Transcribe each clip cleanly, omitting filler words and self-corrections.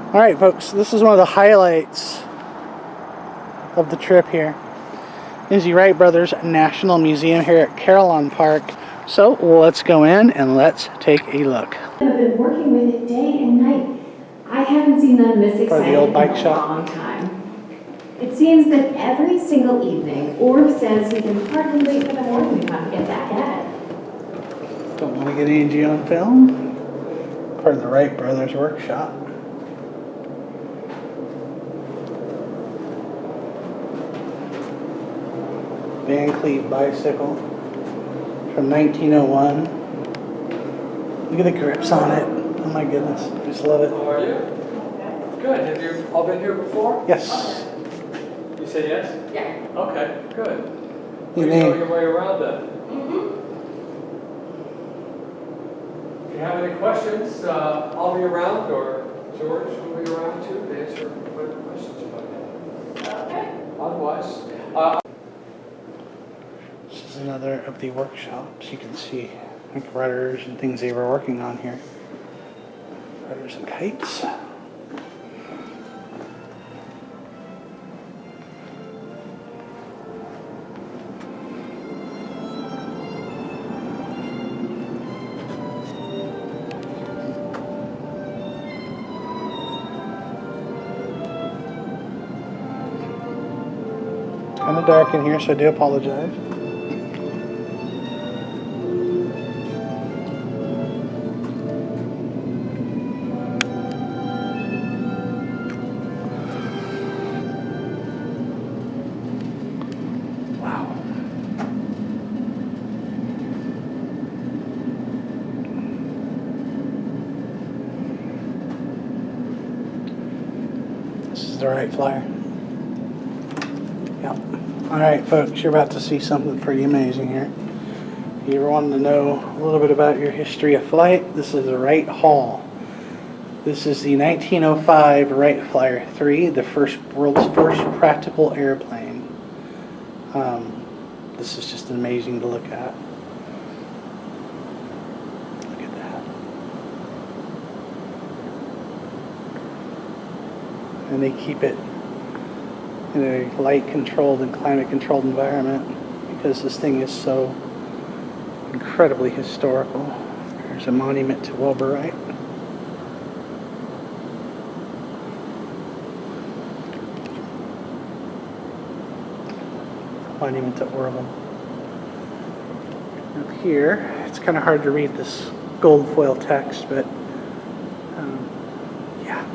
Alright folks, this is one of the highlights of the trip here. Is the Wright Brothers National Museum here at Carillon Park. So let's go in and let's take a look. I've been working with it day and night. I haven't seen them this excited the old bike in a shop. long time. It seems that every single evening, Orv says he can hardly wait for the morning to come to get back at it. Don't want to get Angie on film. Part of the Wright Brothers workshop. Van Cleve bicycle from 1901. Look at the grips on it. Oh my goodness, I just love it. How are you? Good. Have you all been here before? Yes. You say yes? Yeah. Okay, good. Your You know name? your way around then. If you have any questions, I'll be around, or George will be around too to answer whatever questions you might have. Okay. Otherwise, This is another of the workshops. You can see like rudders and things they were working on here. Rudders and kites. Kind of dark in here, so I do apologize. Wow. This is the Wright Flyer. Yep. Alright folks, you're about to see something pretty amazing here. If you ever wanted to know a little bit about your history of flight, this is the Wright Hall. This is the 1905 Wright Flyer 3, the world's first practical airplane. This is just amazing to look at. Look at that. And they keep it in a light controlled and climate controlled environment because this thing is so incredibly historical. There's a monument to Wilbur Wright. Monument to Orville. Up here, it's kind of hard to read this gold foil text, but yeah.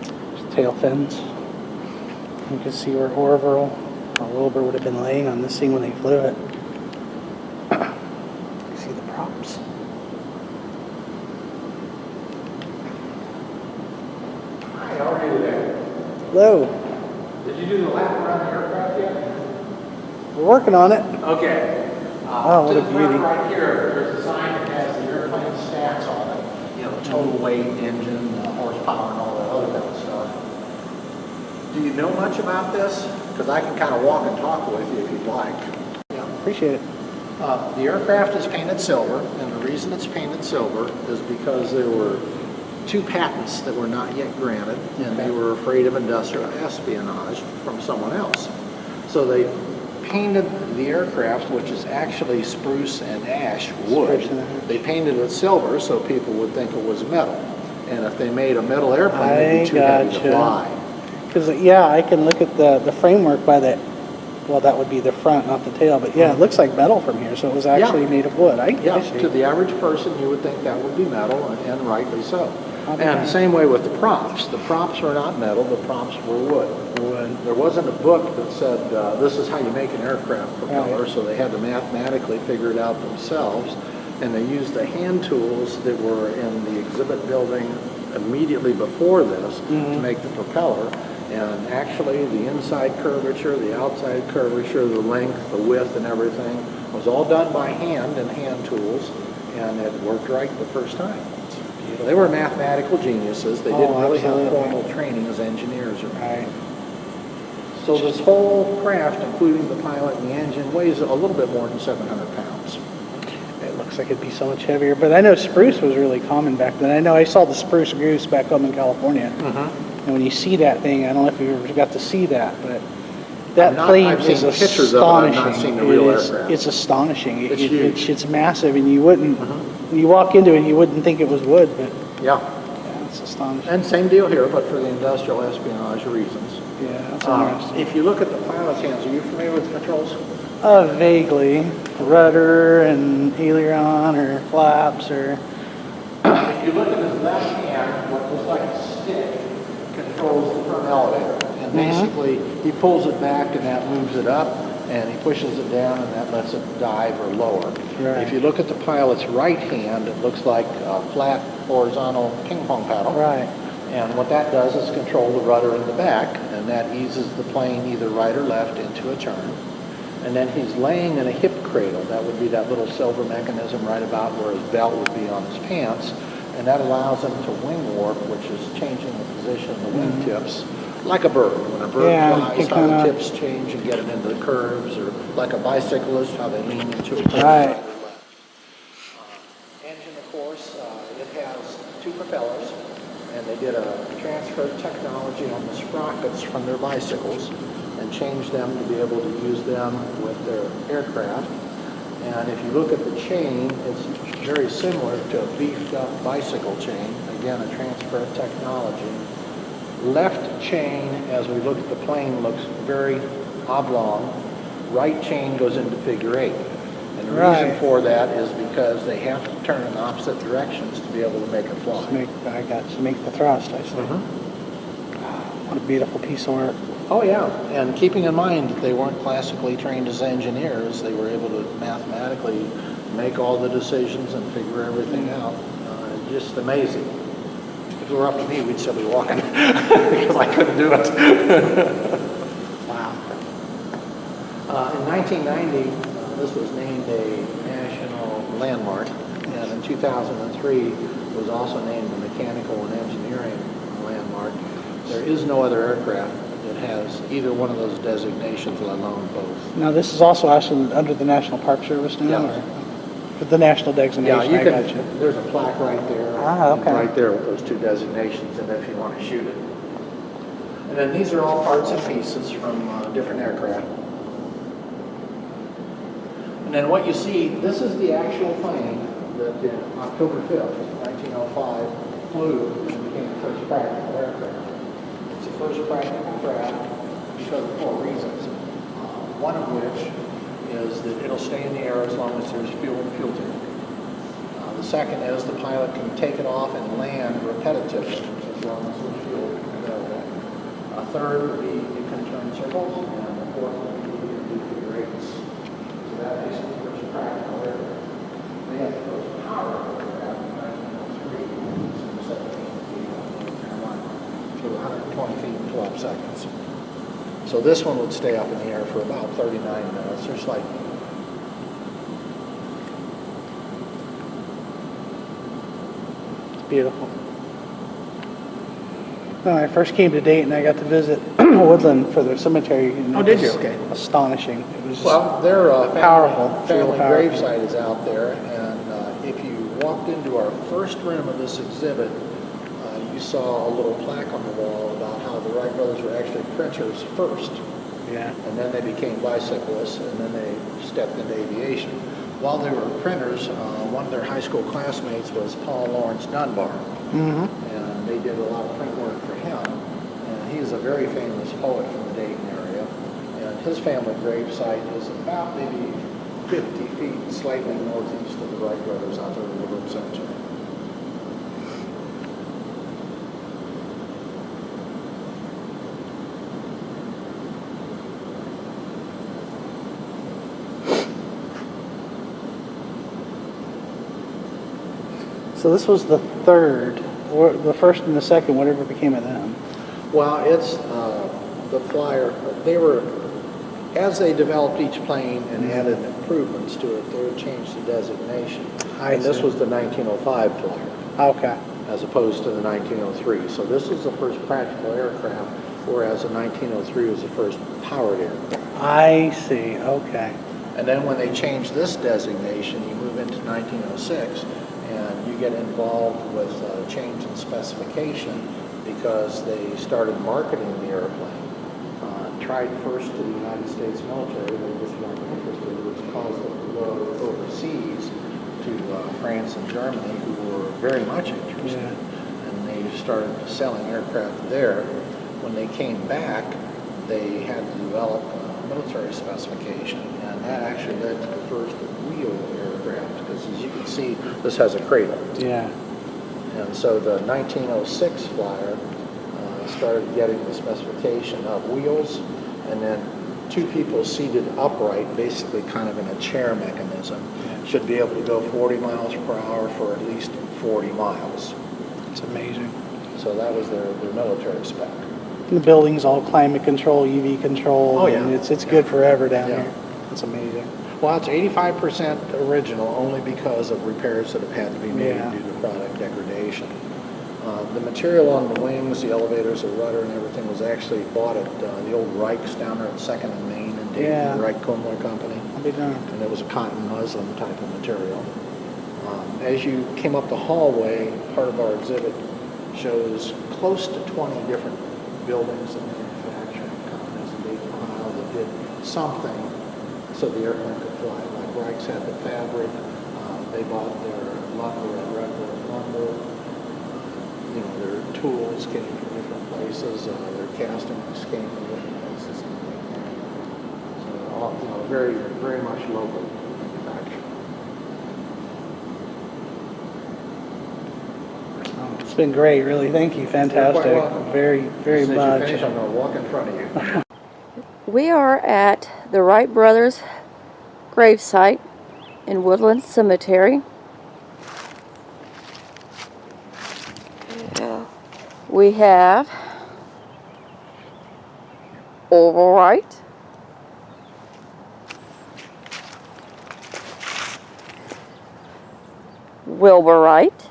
There's tail fins. You can see where Orville or Wilbur would have been laying on this thing when they flew it. You see the props. hi, how are you today? Hello. Did you do the lap around the aircraft yet? We're working on it. Okay. Oh, what to a the front beauty. right here, there's a sign that has the airplane stats on it. You know, the total weight, engine, horsepower, and all that other kind of stuff. Do you know much about this? Because I can kind of walk and talk with you if you'd like. Appreciate it. The aircraft is painted silver, and the reason it's painted silver is because there were 2 patents that were not yet granted, and they were afraid of industrial espionage from someone else. So they painted the aircraft, which is actually spruce and ash wood. Spruce and ash. They painted it silver so people would think it was metal. And if they made a metal airplane, it'd be too heavy to fly. Because, yeah, I can look at the framework by that. Well, that would be the front, not the tail. But, yeah, it looks like metal from here. So it was actually made of wood. I see. To the average person, you would think that would be metal, and rightly so. Okay. And same way with the props. The props were not metal, the props were wood. There wasn't a book that said, this is how you make an aircraft propeller, Right. so they had to mathematically figure it out themselves. And they used the hand tools that were in the exhibit building immediately before this to make the propeller. And actually, the inside curvature, the outside curvature, the length, the width, and everything was all done by hand and hand tools, and it worked right the first time. They were mathematical geniuses. They didn't really have formal training as engineers. Right. So this whole craft, including the pilot and the engine, weighs a little bit more than 700 pounds. looks like it'd be so much heavier. But I know spruce was really common back then. I know I saw the spruce goose back home in California. And when you see that thing, I don't know if you ever got to see that, but that plane I've is seen pictures of it, I've astonishing. not seen the real It is, aircraft. it's astonishing. It's huge. It's massive, and you wouldn't, when you walk into it, you wouldn't think it was wood, but Yeah, yeah, it's astonishing. and same deal here, but for the industrial espionage reasons. Yeah, that's interesting. If you look at the pilot's hands, are you familiar with the controls? Vaguely, rudder and aileron or flaps or. If you look at his left hand, what looks like a stick controls the front elevator. And basically, he pulls it back and that moves it up, and he pushes it down and that lets it dive or lower. Right. If you look at the pilot's right hand, it looks like a flat horizontal ping pong paddle. Right. And what that does is control the rudder in the back, and that eases the plane either right or left into a turn. And then he's laying in a hip cradle. That would be that little silver mechanism right about where his belt would be on his pants. And that allows him to wing warp, which is changing the position of the wingtips, like a bird. When a bird flies, how the tips change and get it into the curves, or like a bicyclist, how they lean into a curve right or left. Engine, of course, it has two propellers, and they did a transfer of technology on the sprockets from their bicycles and changed them to be able to use them with their aircraft. And if you look at the chain, it's very similar to a beefed up bicycle chain. Again, a transfer of technology. Left chain, as we look at the plane, looks very oblong. Right chain goes into figure 8. And the reason for that is because they have to turn in opposite directions to be able to make it fly. I got to make the thrust, I see. What a beautiful piece of work. Oh yeah, and keeping in mind that they weren't classically trained as engineers, they were able to mathematically make all the decisions and figure everything out. Just amazing. If it were up to me, we'd still be walking because I couldn't do it. Wow. In 1990, this was named a national landmark, and in 2003 was also named a mechanical and engineering landmark. There is no other aircraft that has either one of those designations, let alone both. Now, this is also actually under the National Park Service now? Yeah. Or the national designation, Yeah, you I can, got you. there's a plaque right there. Okay. Right there with those two designations, and if you want to shoot it. And then these are all parts and pieces from different aircraft. And then what you see, this is the actual plane that October 5th, 1905, flew and became the first practical aircraft. It's the first practical craft because of 4 reasons. One of which is that it'll stay in the air as long as there's fuel and fuel tank. The second is the pilot can take it off and land repetitively as long as there's fuel available. A third would be it can turn circles, and the fourth would be it can do figure 8s. So that makes it the first practical aircraft. They had the first power aircraft in 1903, so 17 feet to 120 feet in 12 seconds. So this one would stay up in the air for about 39 minutes or slightly. It's beautiful. When I first came to Dayton, I got to visit Woodland for their cemetery. And Oh, it did you? was Okay. Astonishing. It was just Well, their powerful. family Powerful. gravesite is out there, and if you walked into our first room of this exhibit, you saw a little plaque on the wall about how the Wright Brothers were actually printers first, Yeah. and then they became bicyclists, and then they stepped into aviation. While they were printers, one of their high school classmates was Laurence Dunbar, Mm-hmm. and they did a lot of print work for him. And he is a very famous poet from the Dayton area, and his family gravesite is about maybe 50 feet slightly northeast of the Wright Brothers out there in the Woodland Cemetery. So this was the third, or the first and the second, whatever became of them. Well, it's the flyer. They were, as they developed each plane and added improvements to it, they would change the designation. And this was the 1905 flyer, Okay. as opposed to the 1903. So this is the first practical aircraft, whereas the 1903 was the first powered aircraft. I see. Okay. And then when they changed this designation, you move into 1906, and you get involved with a change in specification because they started marketing the airplane. Tried first to the United States military, they just weren't interested, which caused them to go overseas to France and Germany, who were very much interested. Yeah. And they started selling aircraft there. When they came back, they had to develop a military specification, and that actually led to the first wheeled aircraft, because as you can see, this has a cradle. Yeah. And so the 1906 flyer started getting the specification of wheels, and then two people seated upright, basically kind of in a chair mechanism, should be able to go 40 miles per hour for at least 40 miles. It's amazing. So that was their military spec. And the building's all climate control, UV control. Oh, yeah. And it's good forever down Yeah. here. It's amazing. Well, it's 85% original only because of repairs that have had to be made Yeah. due to product degradation. The material on the wings, the elevators, the rudder, and everything was actually bought at the old Reich's down there at 2nd and Main in Dayton, Yeah. the Reich Kumler Company. I'll be darned. And it was a cotton muslin type of material. As you came up the hallway, part of our exhibit shows close to 20 different buildings and manufacturing companies in Dayton, Ohio that did something so the airplane could fly. Like Reich's had the fabric, they bought their lumber at Wright Brothers lumber. You know, their tools came from different places, their castings came from different places. So, all, you know, very, very much local manufacturing. Oh, it's been great, really. Thank you. Fantastic. You're quite welcome. Very, very As soon as much. you finish, I'm going to walk in front of you. We are at the Wright Brothers gravesite in Woodland Cemetery. We have Orville Wright, Wilbur Wright,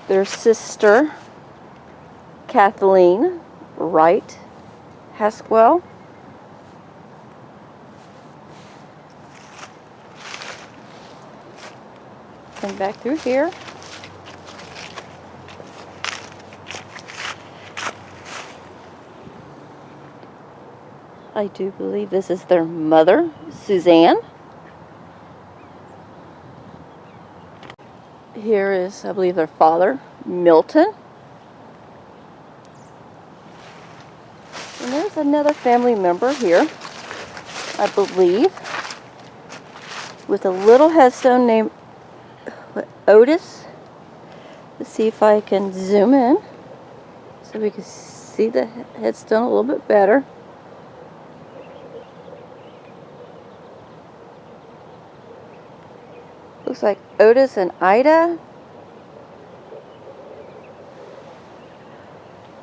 their sister Kathleen Wright Haswell, and back through here I do believe this is their mother, Suzanne. Here is, I believe, their father, Milton. And there's another family member here, I believe, with a little headstone named Otis. Let's see if I can zoom in so we can see the headstone a little bit better. Looks like Otis and Ida.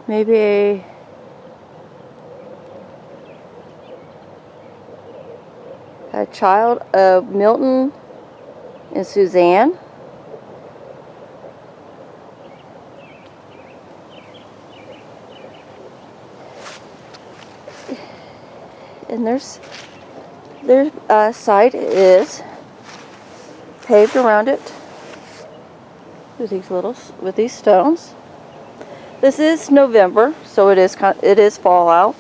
Maybe a child of Milton and Suzanne. And their site is paved around it with these stones. This is November, so it is fall out.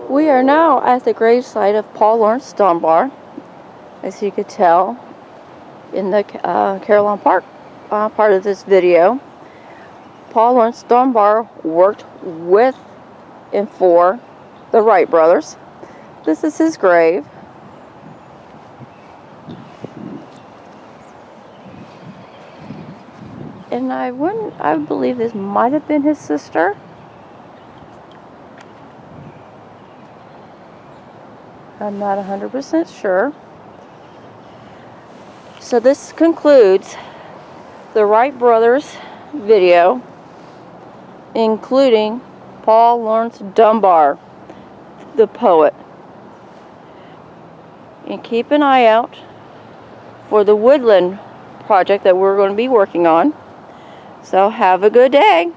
We are now at the gravesite of Paul Laurence Dunbar, as you could tell in the Carillon Park part of this video. Paul Laurence Dunbar worked with and for the Wright Brothers. This is his grave. And I believe this might have been his sister. I'm not 100% sure. So this concludes the Wright Brothers video, including Paul Laurence Dunbar, the poet. And keep an eye out for the woodland project that we're going to be working on. So have a good day.